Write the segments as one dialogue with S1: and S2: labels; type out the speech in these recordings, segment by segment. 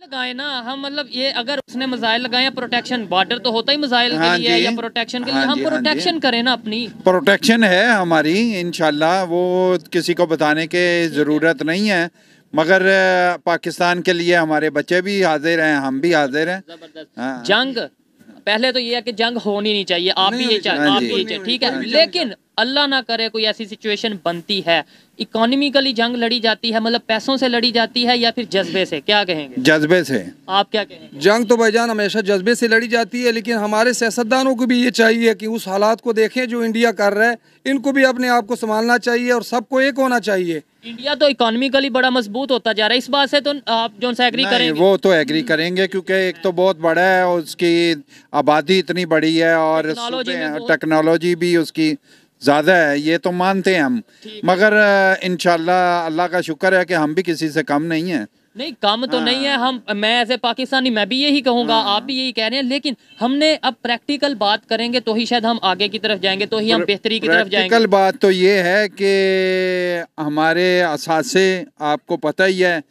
S1: लगाए ना हम, मतलब ये अगर उसने मिसाइल लगाए, प्रोटेक्शन बॉर्डर तो होता ही मिसाइल के लिए या प्रोटेक्शन के लिए, हम प्रोटेक्शन करें ना अपनी।
S2: प्रोटेक्शन है हमारी इंशाल्लाह, वो किसी को बताने की ज़रूरत नहीं है, मगर पाकिस्तान के लिए हमारे बच्चे भी हाजिर हैं, हम भी हाजिर हैं।
S1: जबरदस्त। जंग पहले तो ये है कि जंग होनी नहीं चाहिए, आप भी ये चाहते, आप भी ये चाहते, ठीक है, लेकिन अल्लाह ना करे कोई ऐसी सिचुएशन बनती है, इकोनॉमिकली जंग लड़ी जाती है, मतलब पैसों से लड़ी जाती है या फिर जज्बे से, क्या कहेंगे?
S2: जज्बे से।
S1: आप क्या कहेंगे?
S3: जंग तो भाईजान हमेशा जज्बे से लड़ी जाती है, लेकिन हमारे सियासतदानों को भी ये चाहिए कि उस हालात को देखें जो इंडिया कर रहा है, इनको भी अपने आप को संभालना चाहिए और सबको एक होना चाहिए।
S1: इंडिया तो इकोनॉमिकली बड़ा मजबूत होता जा रहा है, इस बात से तो आप जो से एग्री करेंगे?
S2: वो तो एग्री करेंगे, क्योंकि एक तो बहुत बड़ा है, उसकी आबादी इतनी बड़ी है और टेक्नोलॉजी भी उसकी ज़्यादा है, ये तो मानते हैं हम, मगर इंशाल्लाह अल्लाह का शुक्र है कि हम भी किसी से कम नहीं हैं।
S1: नहीं कम तो नहीं है हम, मैं ऐसे पाकिस्तानी मैं भी यही कहूँगा, आप भी यही कह रहे हैं, लेकिन हमने अब प्रैक्टिकल बात करेंगे तो ही शायद हम आगे की तरफ जाएंगे, तो ही हम बेहतरी की तरफ जाएंगे।
S2: प्रैक्टिकल बात तो ये है कि हमारे असासे आपको पता ही है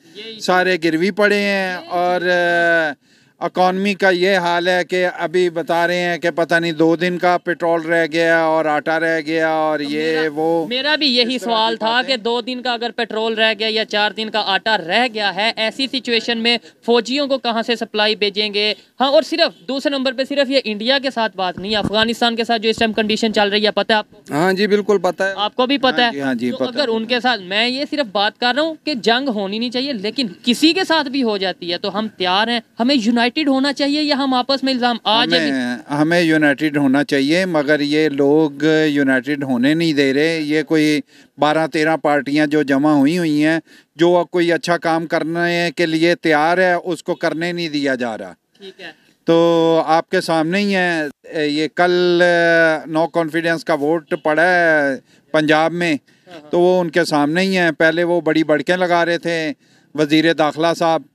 S2: सारे गिरवी पड़े हैं, और इकॉनमी का ये हाल है कि अभी बता रहे हैं कि पता नहीं 2 दिन का पेट्रोल रह गया और आटा रह गया, और ये वो
S1: मेरा भी यही सवाल था कि 2 दिन का अगर पेट्रोल रह गया या 4 दिन का आटा रह गया है, ऐसी सिचुएशन में फौजियों को कहां से सप्लाई भेजेंगे? हाँ, और सिर्फ दूसरे नंबर पे सिर्फ ये इंडिया के साथ बात नहीं है, अफगानिस्तान के साथ जो इस टाइम कंडीशन चल रही है, पता है आपको?
S3: हाँ जी बिल्कुल पता है,
S1: आपको भी पता है।
S2: हाँ जी,
S1: तो अगर उनके साथ, मैं ये सिर्फ बात कर रहा हूँ कि जंग होनी नहीं चाहिए, लेकिन किसी के साथ भी हो जाती है तो हम तैयार हैं, हमें यूनाइटेड होना चाहिए या हम आपस में इल्जाम
S2: हमें यूनाइटेड होना चाहिए, मगर ये लोग यूनाइटेड होने नहीं दे रहे। ये कोई 12-13 पार्टियां जो जमा हुई हैं, जो कोई अच्छा काम करने के लिए तैयार है, उसको करने नहीं दिया जा रहा।
S1: ठीक है,
S2: तो आपके सामने ही है, ये कल नो कॉन्फिडेंस का वोट पड़ा है पंजाब में, तो वो उनके सामने ही है। पहले वो बड़ी बड़कें लगा रहे थे वजीर दाखिला साहब,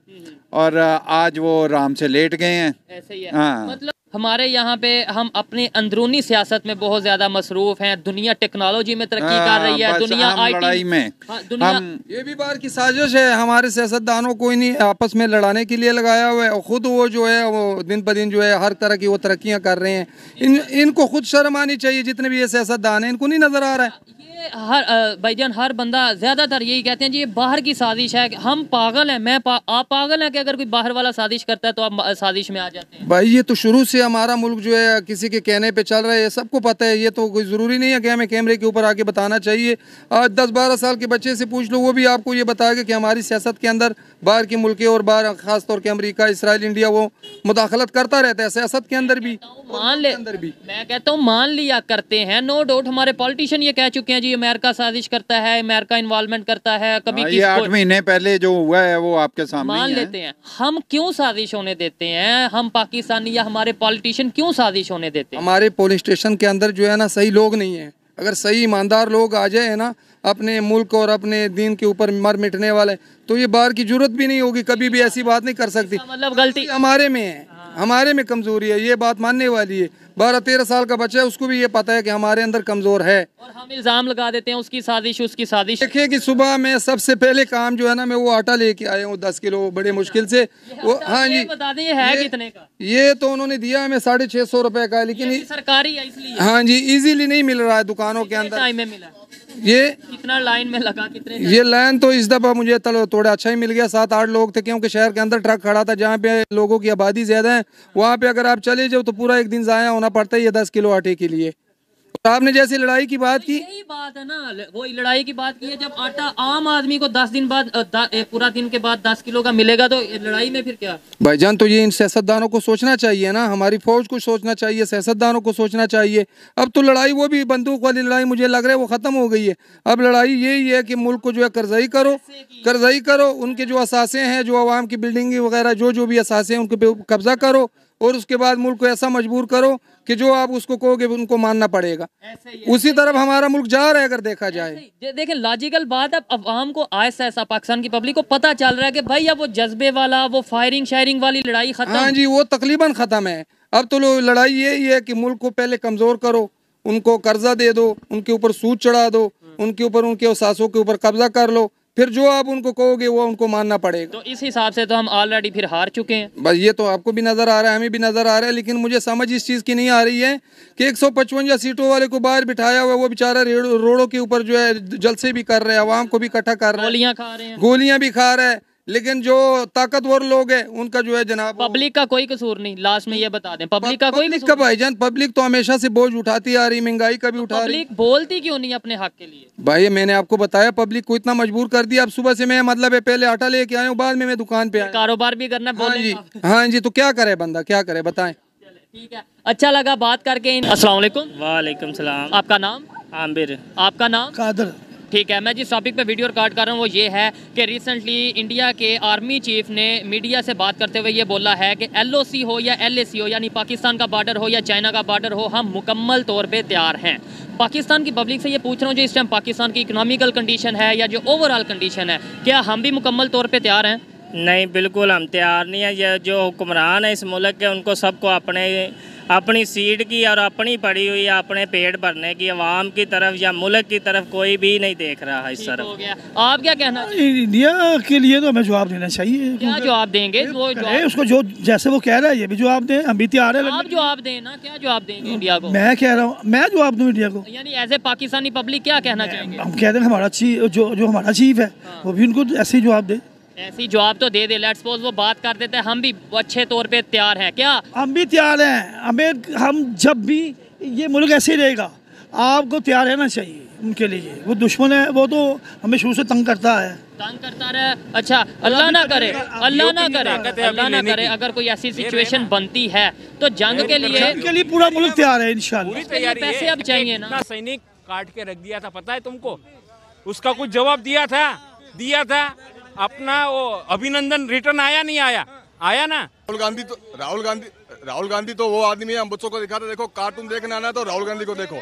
S2: और आज वो आराम से लेट गए हैं।
S1: ऐसे ही है।
S2: हाँ,
S1: मतलब हमारे यहाँ पे हम अपनी अंदरूनी सियासत में बहुत ज्यादा मसरूफ हैं, दुनिया टेक्नोलॉजी में तरक्की कर रही है, दुनिया
S2: लड़ाई में
S1: दुनिया
S3: ये भी बाहर की साजिश है, हमारे सियासतदानों को इन्हीं आपस में लड़ाने के लिए लगाया हुआ है, और खुद वो जो है वो दिन ब दिन जो है हर तरह की वो तरक्कियां कर रहे हैं। इनको खुद शर्म आनी चाहिए, जितने भी ये सियासतदान हैं, इनको नहीं नजर आ रहा है।
S1: हर भाईजान हर बंदा ज्यादातर यही कहते हैं जी ये बाहर की साजिश है, हम पागल हैं, आप पागल हैं कि अगर कोई बाहर वाला साजिश करता है तो आप साजिश में आ जाते हैं?
S3: भाई ये तो शुरू से हमारा मुल्क जो है किसी के कहने पे चल रहा है, ये सबको पता है, ये तो कोई ज़रूरी नहीं है कि हमें कैमरे के ऊपर आके बताना चाहिए। आज 10-12 साल के बच्चे से पूछ लो, वो भी आपको ये बताएगा कि हमारी सियासत के अंदर बाहर के मुल्क और बाहर खास तौर के अमेरिका, इसराइल, इंडिया वो मुदाखलत करता रहता है सियासत के अंदर भी,
S1: मैं कहता हूँ मान लिया करते हैं, नो डाउट हमारे पॉलिटिशियन ये कह चुके हैं जी अमेरिका साजिश करता है, अमेरिका इन्वॉल्वमेंट करता है, कभी
S2: ये 8 महीने पहले जो हुआ है वो आपके सामने
S1: मान लेते हैं। हम क्यों साजिश होने देते हैं? हम पाकिस्तानी या हमारे पॉलिटिशियन क्यों साजिश होने देते हैं?
S3: हमारे पुलिस स्टेशन के अंदर जो है ना सही लोग नहीं है। अगर सही ईमानदार लोग आ जाए ना अपने मुल्क और अपने दीन के ऊपर मर मिटने वाले, तो ये बाहर की जरूरत भी नहीं होगी, कभी भी ऐसी बात नहीं कर सकती।
S1: मतलब गलती
S3: हमारे में है, हमारे में कमजोरी है, ये बात मानने वाली है। 12-13 साल का बच्चा है, उसको भी ये पता है कि हमारे अंदर कमजोर है,
S1: और हम इल्जाम लगा देते हैं उसकी साजिश, उसकी साजिश।
S3: देखिए कि सुबह में सबसे पहले काम जो है ना, मैं वो आटा लेके आया हूँ 10 किलो, बड़े मुश्किल से वो। हाँ जी,
S1: बता दें ये है कितने का?
S3: ये तो उन्होंने दिया हमें 650 रुपए का, लेकिन
S1: सरकारी है इसलिए।
S3: हाँ जी, इजीली नहीं मिल रहा है दुकानों के अंदर।
S1: टाइम में मिला?
S3: ये
S1: कितना लाइन में लगा, कितने?
S3: ये लाइन तो इस दफा मुझे थोड़ा अच्छा ही मिल गया, 7-8 लोग थे, क्योंकि शहर के अंदर ट्रक खड़ा था, जहाँ पे लोगों की आबादी ज्यादा है, वहाँ पे अगर आप चले जाओ तो पूरा एक दिन जाया होना पड़ता है ये 10 किलो आटे के लिए। आपने जैसी लड़ाई की बात की,
S1: यही बात है ना, वो लड़ाई की बात की है। जब आटा आम आदमी को 10 दिन बाद पूरा दिन के बाद 10 किलो का मिलेगा तो लड़ाई में फिर क्या?
S3: भाईजान तो ये इन सियासतदानों को सोचना चाहिए ना, हमारी फौज को सोचना चाहिए, सियासतदानों को सोचना चाहिए। अब तो लड़ाई वो भी बंदूक वाली लड़ाई मुझे लग रहा है वो खत्म हो गई है। अब लड़ाई यही है कि मुल्क को जो है कर्जाई करो, उनके जो असासे हैं, जो आवाम की बिल्डिंग वगैरह जो भी असासे हैं उनके पे कब्जा करो, और उसके बाद मुल्क को ऐसा मजबूर करो कि जो आप उसको कहोगे उनको मानना पड़ेगा। उसी तरफ हमारा मुल्क जा रहा है अगर देखा जाए।
S1: देखें लॉजिकल बात, अब अवाम को ऐसा ऐसा पाकिस्तान की पब्लिक को पता चल रहा है कि भाई अब वो जज्बे वाला, वो फायरिंग शायरिंग वाली लड़ाई खत्म।
S3: हाँ जी, वो तकरीबन खत्म है। अब तो लड़ाई यही है कि मुल्क को पहले कमजोर करो, उनको कर्जा दे दो, उनके ऊपर सूद चढ़ा दो, उनके ऊपर उनके असासों के ऊपर कब्जा कर लो, फिर जो आप उनको कहोगे वो उनको मानना पड़ेगा।
S1: तो इस हिसाब से तो हम ऑलरेडी फिर हार चुके हैं।
S3: बस ये तो आपको भी नजर आ रहा है, हमें भी नजर आ रहा है, लेकिन मुझे समझ इस चीज की नहीं आ रही है कि 155 सीटों वाले को बाहर बिठाया हुआ है, वो बेचारा रोडों के ऊपर जो है जलसे भी कर रहे हैं, आवाम को भी इकट्ठा कर रहे हैं,
S1: गोलियां खा रहे हैं,
S3: गोलियां भी खा रहा है, लेकिन जो ताकतवर लोग हैं उनका जो है जनाब
S1: पब्लिक का कोई कसूर नहीं। लास्ट में ये बता दें, पब्लिक का कोई
S3: पब्लिक का भाईजान, पब्लिक तो हमेशा से बोझ उठाती आ रही, महंगाई का भी उठा रही।
S1: पब्लिक बोलती क्यों नहीं अपने हक के लिए?
S3: भाई मैंने आपको बताया पब्लिक को इतना मजबूर कर दिया। अब सुबह से मैं मतलब है पहले आटा लेके आया हूँ, बाद में मैं दुकान पे आया,
S1: कारोबार भी करना।
S3: हाँ जी, हाँ जी, तो क्या करे बंदा, क्या करे बताएं।
S1: ठीक है, अच्छा लगा बात करके। अस्सलाम वालेकुम।
S4: वालेकुम सलाम।
S1: आपका नाम?
S4: आमिर।
S1: आपका नाम?
S5: कादर।
S1: ठीक है, मैं जिस टॉपिक पे वीडियो रिकॉर्ड कर रहा हूँ वो ये है कि रिसेंटली इंडिया के आर्मी चीफ ने मीडिया से बात करते हुए ये बोला है कि LOC हो या LAC हो, यानी पाकिस्तान का बॉर्डर हो या चाइना का बॉर्डर हो, हम मुकम्मल तौर पे तैयार हैं। पाकिस्तान की पब्लिक से ये पूछ रहा हूँ जो इस टाइम पाकिस्तान की इकोनॉमिकल कंडीशन है या जो ओवरऑल कंडीशन है, क्या हम भी मुकम्मल तौर पर तैयार हैं?
S4: नहीं, बिल्कुल हम तैयार नहीं है। ये जो हुक्मरान है इस मुल्क के, उनको सबको अपनी सीट की और अपनी पड़ी हुई है अपने पेट भरने की, अवाम की तरफ या मुल्क की तरफ कोई भी नहीं देख रहा है इस तरफ।
S1: हो गया, आप क्या कहना?
S5: इंडिया के लिए तो हमें जवाब देना चाहिए।
S1: क्या जवाब देंगे? वो जवाब
S5: उसको जो जैसे वो कह रहा है ये भी जवाब दें, हम भी तैयार है।
S1: आप जवाब दें ना, क्या जवाब देंगे इंडिया को?
S5: मैं कह रहा हूँ मैं जवाब दूँ इंडिया को,
S1: यानी एज ए पाकिस्तानी पब्लिक क्या कहना चाहेंगे?
S5: हम कहते हैं हमारा जो हमारा चीफ है वो भी उनको ऐसे ही जवाब दे।
S1: ऐसी जवाब तो दे दे। लेट्स सपोज वो बात कर देते हैं हम भी अच्छे तौर पे तैयार हैं, क्या?
S5: हम भी तैयार हैं। हम जब भी ये मुल्क ऐसे ही रहेगा, आपको तैयार रहना चाहिए उनके लिए। वो दुश्मन है, वो तो हमें शुरू से तंग करता है,
S1: तंग करता रहे। अच्छा, अल्लाह ना करे, अल्लाह ना करे, अल्लाह ना करे अगर कोई ऐसी सिचुएशन बनती है तो जंग के लिए
S5: पूरा मुल्क तैयार है इंशाल्लाह।
S1: पैसे अब चाहिए ना।
S6: सैनिक काट के रख दिया था, पता है तुमको? उसका कुछ जवाब दिया था अपना वो अभिनंदन रिटर्न आया नहीं आया? आया ना।
S7: राहुल गांधी तो वो आदमी है, हम बच्चों को दिखाते, देखो कार्टून देखने आना है तो राहुल गांधी को देखो,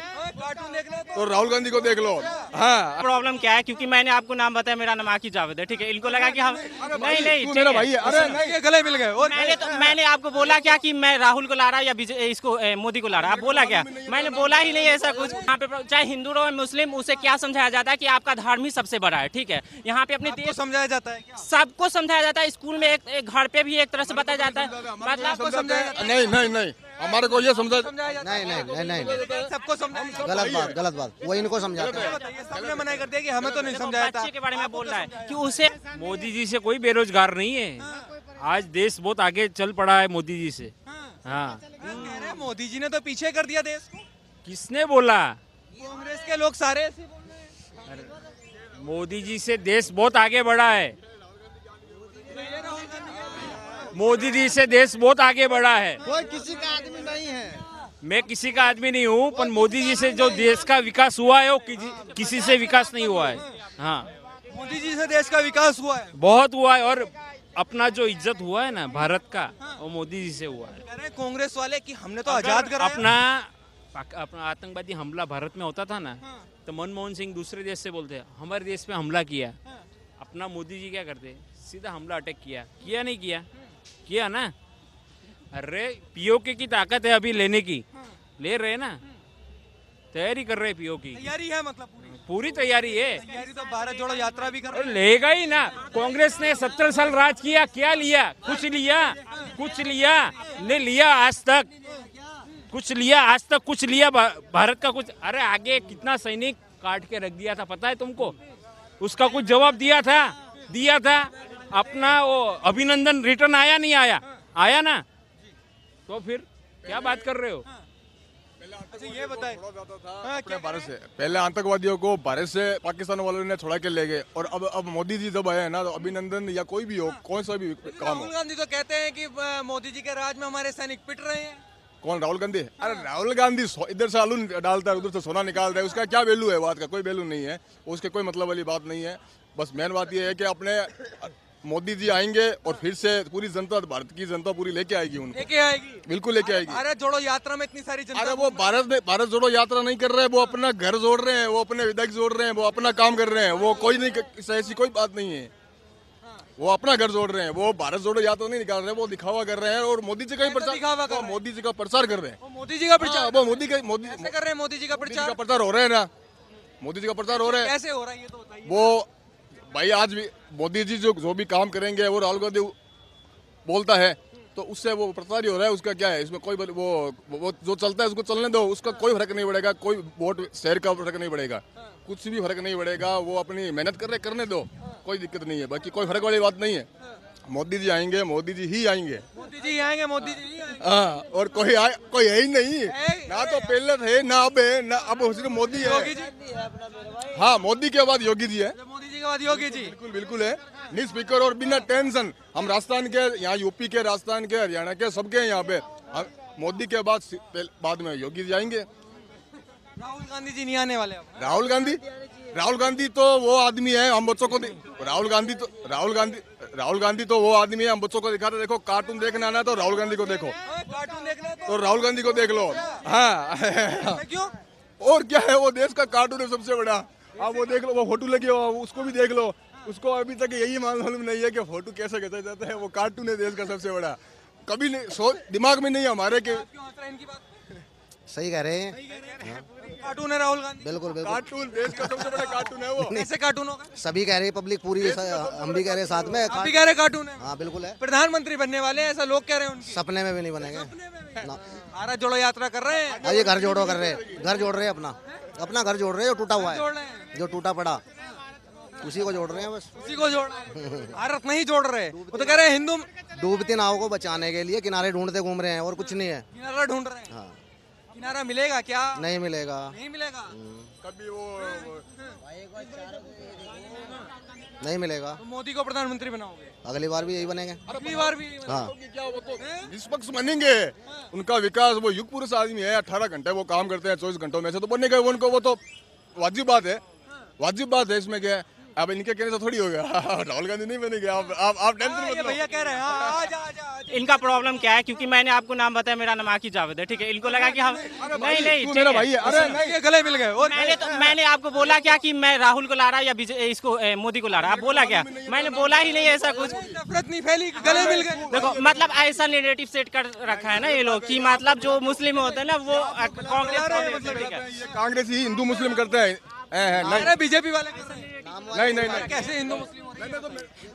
S7: तो राहुल गांधी को देख लो। हाँ,
S4: प्रॉब्लम क्या है, क्योंकि मैंने आपको नाम बताया, मेरा नाम आकी जावेद है, ठीक है। इनको लगा कि हम नहीं
S7: मेरा भाई है, अरे नहीं गले मिल गए।
S4: मैंने आपको बोला क्या कि मैं राहुल को ला रहा या इसको मोदी को ला रहा? आप बोला क्या? मैंने बोला ही नहीं ऐसा कुछ। यहाँ पे चाहे हिंदू हो मुस्लिम, उसे क्या समझाया जाता है कि आपका धर्म ही सबसे बड़ा है, ठीक है। यहाँ पे अपने देश
S7: समझाया जाता है,
S4: सबको समझाया जाता है। स्कूल में एक घर पे भी एक तरह से बताया जाता है, मतलब
S7: नहीं हमारे को ये समझा
S8: नहीं
S5: सबको समझाया।
S8: गलत बात वो इनको समझाता है।
S5: सबने मना कर दिया कि हमें तो नहीं समझाया था।
S4: बच्चे के बारे में बोल रहा है कि उसे
S6: मोदी जी से कोई बेरोजगार नहीं है। आज देश बहुत आगे चल पड़ा है मोदी जी से। हाँ,
S5: मोदी जी ने तो पीछे कर दिया देश को।
S6: किसने बोला?
S5: कांग्रेस के लोग सारे ऐसे बोल रहे हैं।
S6: मोदी जी से देश बहुत आगे बढ़ा है। मोदी जी से देश बहुत आगे बढ़ा है।
S8: कोई किसी का आदमी नहीं है।
S6: मैं किसी का आदमी नहीं हूँ, पर मोदी जी से जो देश का विकास हुआ है वो किसी से विकास नहीं हुआ है। हाँ,
S5: मोदी जी से देश का विकास हुआ है,
S6: बहुत हुआ है। और अपना जो इज्जत हुआ है ना भारत का, वो मोदी जी से हुआ है।
S5: कह रहे हैं कांग्रेस वाले कि हमने तो आजाद कराया।
S6: अपना आतंकवादी हमला भारत में होता था ना, तो मनमोहन सिंह दूसरे देश से बोलते हमारे देश पे हमला किया। अपना मोदी जी क्या करते, सीधा हमला अटैक किया नहीं किया ना। अरे पीओके की ताकत है अभी लेने की, ले रहे ना, तैयारी कर रहे पीओके की।
S5: तैयारी है, मतलब
S6: पूरी तैयारी है।
S5: तैयारी तो भारत जोड़ो यात्रा भी कर रहे हैं।
S6: लेगा ही ना। कांग्रेस ने 70 साल राज किया, क्या लिया? कुछ लिया नहीं लिया आज तक। कुछ लिया भारत का कुछ? अरे आगे कितना सैनिक काट के रख दिया था, पता है तुमको? उसका कुछ जवाब दिया था अपना वो अभिनंदन रिटर्न आया नहीं आया ना। तो फिर क्या बात कर रहे हो?
S5: अच्छा ये बताए
S7: भारत से पहले आतंकवादियों को भारत से पाकिस्तान वालों ने छोड़ा के ले गए, और अब मोदी जी जब आए ना, तो अभिनंदन या कोई भी हो, कौन सा भी काम हो।
S5: राहुल गांधी तो कहते हैं कि मोदी जी के राज में हमारे सैनिक पिट रहे हैं।
S7: कौन? राहुल गांधी? अरे राहुल गांधी इधर से आलू डालता है, उधर से सोना निकालता है, उसका क्या वैल्यू है? बात का कोई वैल्यू नहीं है, उसके कोई मतलब वाली बात नहीं है। बस मेन बात यह है कि अपने मोदी जी आएंगे और फिर से पूरी जनता, भारत की जनता पूरी लेके आएगी उनको, बिल्कुल लेके आएगी।
S5: भारत जोड़ो यात्रा में इतनी सारी जनता।
S7: अरे वो भारत जोड़ो यात्रा नहीं कर रहे हैं, वो अपना घर जोड़ रहे हैं, वो अपने विधायक जोड़ रहे हैं, वो अपना काम कर रहे हैं। वो कोई नहीं, ऐसी कोई बात नहीं है। वो अपना घर जोड़ रहे हैं, वो भारत जोड़ो यात्रा नहीं निकाल रहे हैं, वो दिखावा कर रहे हैं और मोदी जी का ही प्रचार, मोदी जी का प्रचार कर रहे हैं।
S5: मोदी जी का प्रचार,
S7: वो मोदी
S5: कर रहे हैं। मोदी जी का प्रचार
S7: हो रहा है ना, मोदी जी का प्रचार हो रहा है।
S5: कैसे हो रहा है ये तो बताइए।
S7: वो भाई आज भी मोदी जी जो भी काम करेंगे वो राहुल गांधी बोलता है तो उससे वो प्रताड़ित हो रहा है, उसका क्या है इसमें कोई वो जो चलता है उसको चलने दो, उसका कोई फर्क नहीं पड़ेगा, कोई वोट शहर का फर्क नहीं पड़ेगा, कुछ भी फर्क नहीं पड़ेगा, वो अपनी मेहनत कर रहे करने दो, कोई दिक्कत नहीं है, बाकी कोई फर्क वाली बात नहीं है। मोदी जी आएंगे, मोदी जी ही आएंगे,
S9: मोदी जी आएंगे, मोदी जी ही आएंगे।
S7: हाँ, और कोई है ही नहीं, ना तो पहले थे ना अब है, ना अब सिर्फ मोदी है।
S9: योगी जी,
S7: हाँ, मोदी के बाद योगी जी है,
S9: मोदी जी के बाद योगी जी,
S7: बिल्कुल बिल्कुल है, नी स्पीकर और बिना टेंशन। हम राजस्थान के, यहाँ यूपी के, राजस्थान के, हरियाणा के, सबके यहाँ पे मोदी के बाद में योगी जी आएंगे।
S9: राहुल गांधी जी नहीं आने वाले अब।
S7: राहुल गांधी तो वो आदमी है, हम बच्चों को राहुल गांधी तो वो आदमी है, हम बच्चों को दिखाते, देखो कार्टून देखने आना है तो राहुल गांधी को देखो,
S9: कार्टून देखना
S7: तो राहुल गांधी को देख लो। हाँ
S9: क्यों?
S7: और क्या है, वो देश का कार्टून है सबसे बड़ा। आप वो देख लो, वो फोटो लगे हो, उसको भी देख लो, उसको अभी तक यही मालूम नहीं है कि फोटो कैसे कहता जाता है, वो कार्टून है देश का सबसे बड़ा। कभी नहीं दिमाग में नहीं हमारे के।
S8: सही कह रहे हैं,
S9: कार्टून है राहुल गांधी,
S8: बिल्कुल बिल्कुल
S7: कार्टून देश का सबसे बड़ा कार्टून है वो।
S9: कैसे कार्टून होगा?
S8: सभी कह रहे हैं, पब्लिक पूरी, हम भी कह रहे हैं साथ में,
S9: आप भी कह रहे कार्टून है?
S8: हाँ बिल्कुल है,
S9: प्रधानमंत्री बनने वाले हैं ऐसा लोग कह रहे हैं, उनकी
S8: सपने में भी नहीं बनेंगे।
S9: भारत जोड़ो यात्रा कर रहे हैं,
S8: अरे घर जोड़ो कर रहे हैं, घर जोड़ रहे हैं, अपना घर जोड़ रहे हैं, जो टूटा हुआ
S9: जोड़
S8: है,
S9: रहे हैं,
S8: जो टूटा पड़ा उसी को जोड़ रहे हैं बस,
S9: उसी को जोड़ रहे हैं, भारत नहीं जोड़ रहे। वो तो कह रहे हैं हिंदू
S8: डूबती नाव को बचाने के लिए किनारे ढूंढते घूम रहे हैं और कुछ नहीं है।
S9: किनारा ढूंढ रहे हैं।
S8: हाँ,
S9: किनारा मिलेगा क्या?
S8: नहीं मिलेगा,
S9: नहीं मिलेगा,
S7: कभी वो
S8: नहीं मिलेगा।
S9: तो मोदी को प्रधानमंत्री बनाओगे?
S8: अगली बार भी यही बनेंगे।
S9: अगली बार भी
S8: हाँ,
S7: क्या वो तो निष्पक्ष बनेंगे, उनका विकास, वो युग पुरुष आदमी है, 18 घंटे वो काम करते हैं, 24 घंटों में से तो बनेगा उनको, वो तो वाजिब बात है, इसमें क्या है। अब इनके कहने से थोड़ी होगा, राहुल गांधी नहीं बनेंगे, आप टेंशन मत लो।
S9: भैया कह रहे हैं आजा।
S4: इनका प्रॉब्लम क्या है, क्योंकि मैंने आपको नाम बताया, मेरा नाम आकी जावेद है, ठीक है, इनको लगा कि हम नहीं
S7: तू मेरा भाई है, अरे नहीं,
S9: ये गले मिल गए। और
S4: मैंने आपको बोला क्या कि मैं राहुल को ला रहा या इसको मोदी को ला रहा, आप बोला क्या? मैंने बोला ही नहीं ऐसा कुछ,
S9: नफरत नहीं फैली, गले मिल गए।
S4: देखो मतलब ऐसा नेगेटिव सेट कर रखा है ना ये लोग कि मतलब जो मुस्लिम होते हैं ना वो
S7: कांग्रेस ही हिंदू मुस्लिम करते हैं,
S9: नहीं बीजेपी वाले
S7: नहीं
S9: कैसे हिंदू मुस्लिम?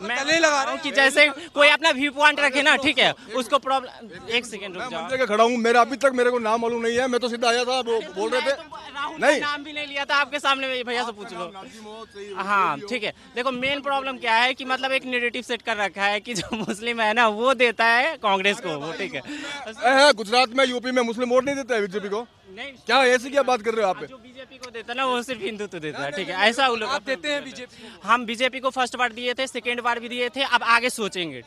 S4: मैं नहीं लगा रहा हूँ कि जैसे कोई अपना व्यू पॉइंट रखे ना, ठीक है, उसको प्रॉब्लम। एक सेकंड रुक जाओ,
S7: मैं खड़ा हूँ, मेरा अभी तक मेरे को नाम मालूम नहीं है, मैं तो सीधा आया था, वो बोल रहे थे
S4: नहीं, नाम भी नहीं लिया था आपके सामने, भैया से पूछ लो। हाँ ठीक है, देखो मेन प्रॉब्लम क्या है कि मतलब एक नेगेटिव सेट कर रखा है कि जो मुस्लिम है ना वो देता है कांग्रेस को, वो ठीक है।
S7: गुजरात में, यूपी में मुस्लिम वोट नहीं देता है बीजेपी को,
S4: नहीं
S7: क्या ऐसी क्या बात कर रहे हो आप?
S4: जो बीजेपी को देता है ना वो सिर्फ हिंदुत्व देता है, ठीक है, ऐसा वो लोग
S9: आप देते हैं बीजेपी?
S4: हम बीजेपी को फर्स्ट बार दिए थे, सेकेंड बार भी दिए थे, अब आगे सोचेंगे।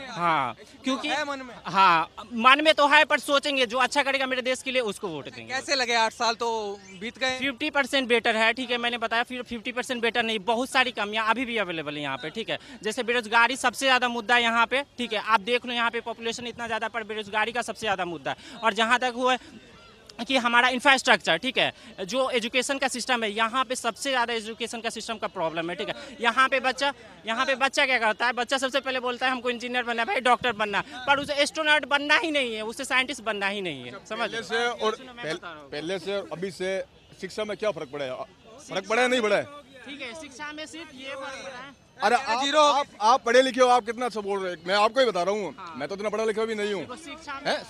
S4: हाँ क्योंकि
S9: मन में,
S4: हाँ मन में तो है, पर सोचेंगे जो अच्छा करेगा मेरे देश के लिए उसको वोट देंगे।
S9: कैसे लगे 8 साल तो बीत गए?
S4: 50% बेटर है, ठीक है, मैंने बताया, फिर 50% बेटर नहीं, बहुत सारी कमियां अभी भी अवेलेबल है यहाँ पे, ठीक है, जैसे बेरोजगारी सबसे ज्यादा मुद्दा है यहाँ पे, ठीक है, आप देख लो यहाँ पे पॉपुलेशन इतना ज्यादा पर बेरोजगारी का सबसे ज्यादा मुद्दा है। और जहाँ तक हुआ कि हमारा इंफ्रास्ट्रक्चर, ठीक है, जो एजुकेशन का सिस्टम है यहाँ पे सबसे ज़्यादा एजुकेशन का सिस्टम का प्रॉब्लम है, ठीक है, यहाँ पे बच्चा क्या करता है, बच्चा सबसे पहले बोलता है हमको इंजीनियर बनना है, भाई डॉक्टर बनना, पर उसे एस्ट्रोनॉट बनना ही नहीं है, उसे साइंटिस्ट बनना ही नहीं है, समझ
S7: से। और पहले से अभी से शिक्षा में क्या फर्क पड़ा है? फर्क पड़ा है नहीं पड़ा है?
S4: ठीक है, शिक्षा में सिर्फ ये फर्क पड़ा है।
S7: अरे आप पढ़े लिखे हो, आप कितना अच्छा बोल रहे हैं, मैं आपको ही बता रहा हूँ, मैं तो इतना पढ़ा लिखा भी नहीं हूँ।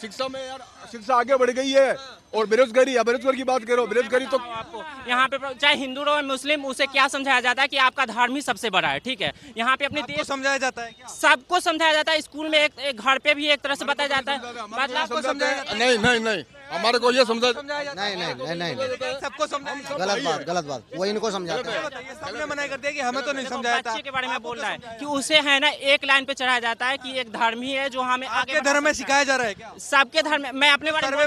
S7: शिक्षा में यार, शिक्षा आगे बढ़ गई है, और बेरोजगारी की बात करो, बेरोजगारी तो
S4: आपको यहाँ पे चाहे हिंदू हो मुस्लिम, उसे क्या समझाया जाता है कि आपका धर्म ही सबसे बड़ा है, ठीक है, यहाँ पे अपने देश
S9: समझाया जाता है,
S4: सबको समझाया जाता है, स्कूल में एक घर पे भी एक तरह से बताया जाता है, मतलब
S7: नहीं, हमारे को ये समझा
S8: नहीं,
S9: सबको समझाया,
S8: गलत बात, वो इनको समझाते हैं,
S9: सबने मना कर दिया कि हमें तो नहीं समझाया था।
S4: बच्चे के बारे में बोल रहा है कि उसे है ना एक लाइन पे चढ़ाया जाता है कि एक धर्म ही है जो हमें
S9: आगे धर्म में सिखाया जा रहा है क्या?
S4: सबके धर्म में, मैं अपने बारे में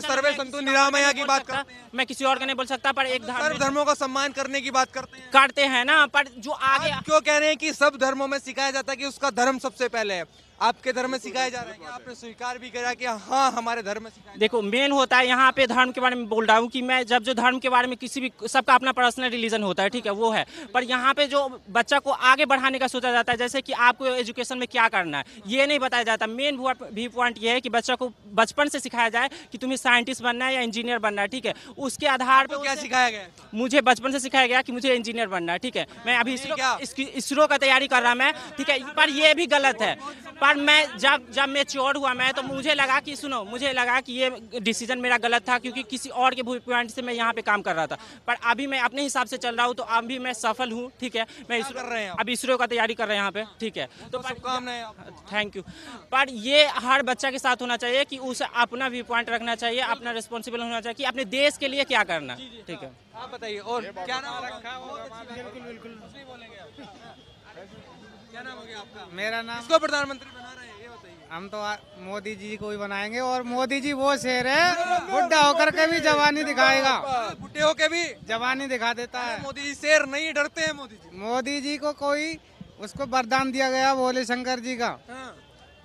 S9: सर्वे संतु निरामया की बात करता,
S4: मैं किसी और का नहीं बोल सकता, पर एक
S9: धर्मों का सम्मान करने की बात
S4: करते हैं ना, पर जो आगे
S9: क्यों कह रहे हैं कि सब धर्मों में सिखाया जाता है कि उसका धर्म सबसे पहले है, आपके धर्म में सिखाया जा रहा है कि आपने स्वीकार भी करा कि हाँ हमारे धर्म में सिखाया।
S4: देखो मेन होता है यहाँ पे धर्म के बारे में बोल रहा हूँ कि मैं जब जो धर्म के बारे में किसी भी सबका अपना पर्सनल रिलीजन होता है, ठीक है, वो है। पर यहाँ पे जो बच्चा को आगे बढ़ाने का सोचा जाता है, जैसे कि आपको एजुकेशन में क्या करना है ये नहीं बताया जाता। मेन भी पॉइंट ये है कि बच्चा को बचपन से सिखाया जाए कि तुम्हें साइंटिस्ट बनना है या इंजीनियर बनना है, ठीक है। उसके आधार पर
S9: क्या सिखाया गया?
S4: मुझे बचपन से सिखाया गया कि मुझे इंजीनियर बनना है, ठीक है। मैं अभी इसरो का तैयारी कर रहा मैं, ठीक है। पर ये भी गलत है। पर मैं जब मैच्योर हुआ मैं, तो मुझे लगा कि सुनो, मुझे लगा कि ये डिसीजन मेरा गलत था, क्योंकि किसी और के व्यू पॉइंट से मैं यहाँ पे काम कर रहा था। पर अभी मैं अपने हिसाब से चल रहा हूँ, तो अभी मैं सफल हूँ, ठीक है। मैं अभी इसरो का तैयारी कर रहे हैं यहाँ पे, ठीक है। तो थैंक यू। पर ये हर बच्चा के साथ होना चाहिए कि उसे अपना व्यू पॉइंट रखना चाहिए, अपना रिस्पॉन्सिबल होना चाहिए कि अपने देश के लिए क्या करना, ठीक है।
S9: आप बताइए। और क्या नाम क्या नाम हो गया आपका?
S10: मेरा नाम।
S9: किसको प्रधानमंत्री बना रहे हैं ये बताइए।
S10: हम तो मोदी जी को ही बनाएंगे, और मोदी जी वो शेर है, बुढ़ा होकर के भी जवानी दिखाएगा,
S9: बुढ़े होकर भी
S10: जवानी दिखा देता है।
S9: मोदी जी शेर नहीं, डरते हैं मोदी जी।
S10: मोदी जी को कोई उसको वरदान दिया गया भोले शंकर जी का,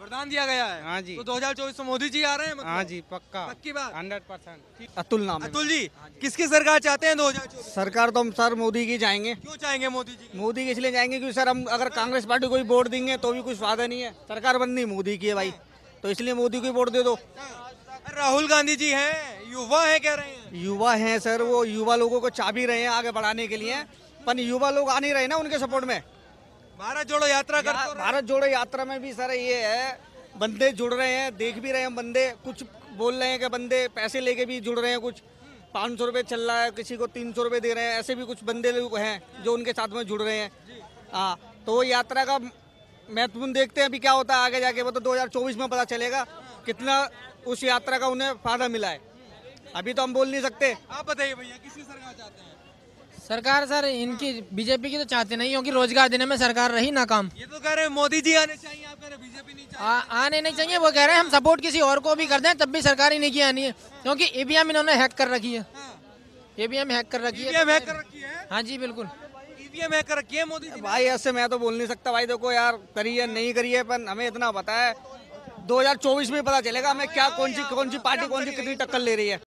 S9: वरदान दिया गया है।
S10: हाँ जी।
S9: तो 2024 में मोदी जी आ रहे हैं मतलब?
S10: हाँ जी, पक्का,
S9: पक्की बात,
S10: 100%।
S8: अतुल नाम है।
S9: अतुल जी, किसकी सरकार चाहते हैं 2024?
S8: सरकार तो हम सर मोदी की चाहेंगे।
S9: क्यों चाहेंगे मोदी जी?
S8: मोदी की इसलिए चाहेंगे क्योंकि सर हम अगर कांग्रेस पार्टी को भी वोट देंगे तो भी कुछ फायदा नहीं है, सरकार बननी मोदी की है भाई, तो इसलिए मोदी को ही वोट दे दो।
S9: राहुल गांधी जी हैं, युवा है कह रहे हैं।
S8: युवा हैं सर, वो युवा लोगों को चाह भी रहे हैं आगे बढ़ाने के लिए, पर युवा लोग आ नहीं रहे ना उनके सपोर्ट में।
S9: भारत जोड़ो यात्रा कर,
S8: भारत जोड़ो यात्रा में भी सर ये है, बंदे जुड़ रहे हैं, देख भी रहे हैं बंदे, कुछ बोल रहे हैं कि बंदे पैसे लेके भी जुड़ रहे हैं, कुछ 500 रुपये चल रहा है, किसी को 300 रुपये दे रहे हैं, ऐसे भी कुछ बंदे लोग हैं जो उनके साथ में जुड़ रहे हैं। हाँ, तो यात्रा का महत्वपूर्ण देखते हैं अभी क्या होता है आगे जाके, वो तो 2024 में पता चलेगा कितना उस यात्रा का उन्हें फायदा मिला है, अभी तो हम बोल नहीं सकते।
S9: आप बताइए भैया, किसकी सरकार चाहते हैं?
S11: सरकार सर इनकी बीजेपी की तो चाहते नहीं, क्योंकि रोजगार देने में सरकार रही नाकाम।
S9: ये तो कह रहे हैं मोदी जी आने चाहिए, आप कह रहे हैं बीजेपी नहीं चाहिए।
S11: आने नहीं चाहिए, वो कह रहे हैं हम सपोर्ट किसी और को भी कर दें तब भी सरकार ही नहीं की आनी है, क्योंकि ईवीएम इन्होंने हैक कर रखी है। ईवीएम हैक कर रखी है। हाँ जी बिल्कुल,
S9: ईवीएम हैक कर रखी है मोदी जी।
S8: भाई ऐसे मैं तो बोल नहीं सकता भाई, देखो यार करी है नहीं करी है, पर हमें इतना पता है 2024 में पता चलेगा हमें क्या कौन सी पार्टी कौन सी कितनी टक्कर ले रही है।